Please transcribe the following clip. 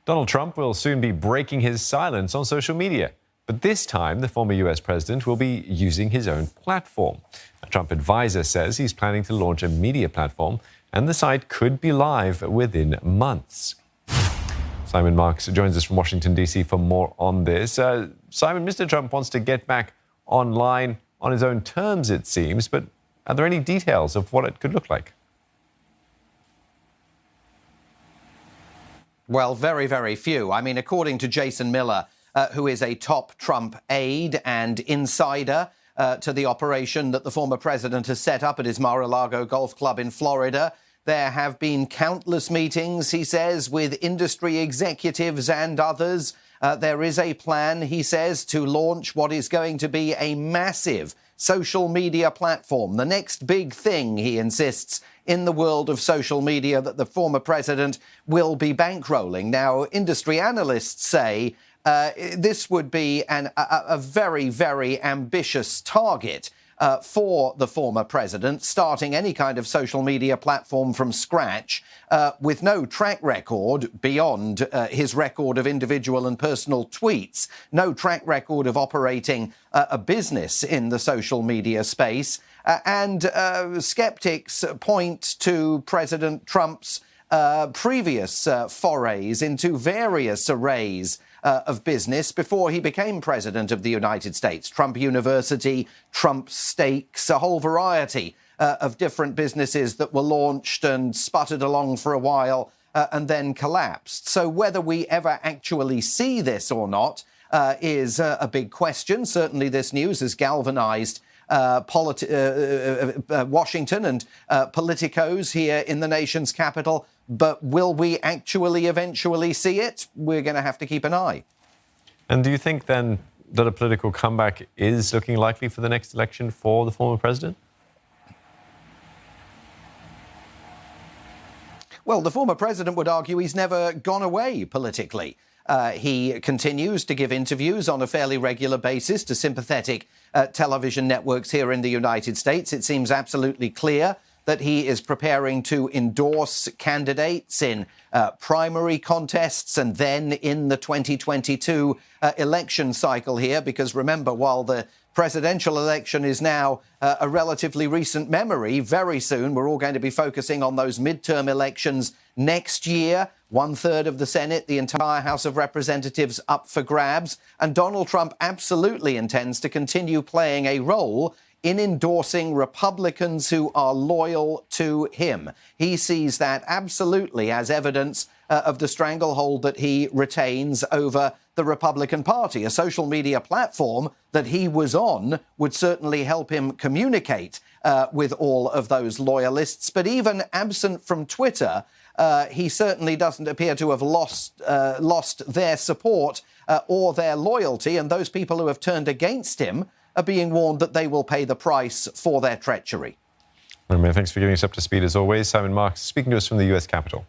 Donald Trump will soon be breaking his silence on social media. But this time, the former US president will be using his own platform. A Trump advisor says he's planning to launch a media platform, and the site could be live within months. Simon Marks joins us from Washington, D.C. for more on this. Simon, Mr. Trump wants to get back online on his own terms, it seems, but are there any details of what it could look like? Well, very, very few. I mean, according to Jason Miller, who is a top Trump aide and insider to the operation that the former president has set up at his Mar-a-Lago golf club in Florida, there have been countless meetings, he says, with industry executives and others. There is a plan, he says, to launch what is going to be a massive social media platform. The next big thing, he insists, in the world of social media that the former president will be bankrolling. Now, industry analysts say this would be a very, very ambitious target for the former president, starting any kind of social media platform from scratch with no track record beyond his record of individual and personal tweets, no track record of operating a business in the social media space. And skeptics point to President Trump's previous forays into various arrays of business before he became president of the United States. Trump University, Trump Steaks, a whole variety of different businesses that were launched and sputtered along for a while and then collapsed. So whether we ever actually see this or not is a big question. Certainly this news has galvanized Washington and politicos here in the nation's capital. But will we actually eventually see it? We're going to have to keep an eye. And do you think then that a political comeback is looking likely for the next election for the former president? Well, the former president would argue he's never gone away politically. He continues to give interviews on a fairly regular basis to sympathetic television networks here in the United States. It seems absolutely clear that he is preparing to endorse candidates in primary contests and then in the 2022 election cycle here. Because remember, while the presidential election is now a relatively recent memory, very soon we're all going to be focusing on those midterm elections next year. 1/3 of the Senate, the entire House of Representatives up for grabs. And Donald Trump absolutely intends to continue playing a role in endorsing Republicans who are loyal to him. He sees that absolutely as evidence of the stranglehold that he retains over the Republican Party. A social media platform that he was on would certainly help him communicate with all of those loyalists. But even absent from Twitter, he certainly doesn't appear to have lost their support or their loyalty. And those people who have turned against him are being warned that they will pay the price for their treachery. Thanks for getting us up to speed as always. Simon Marks speaking to us from the US Capitol.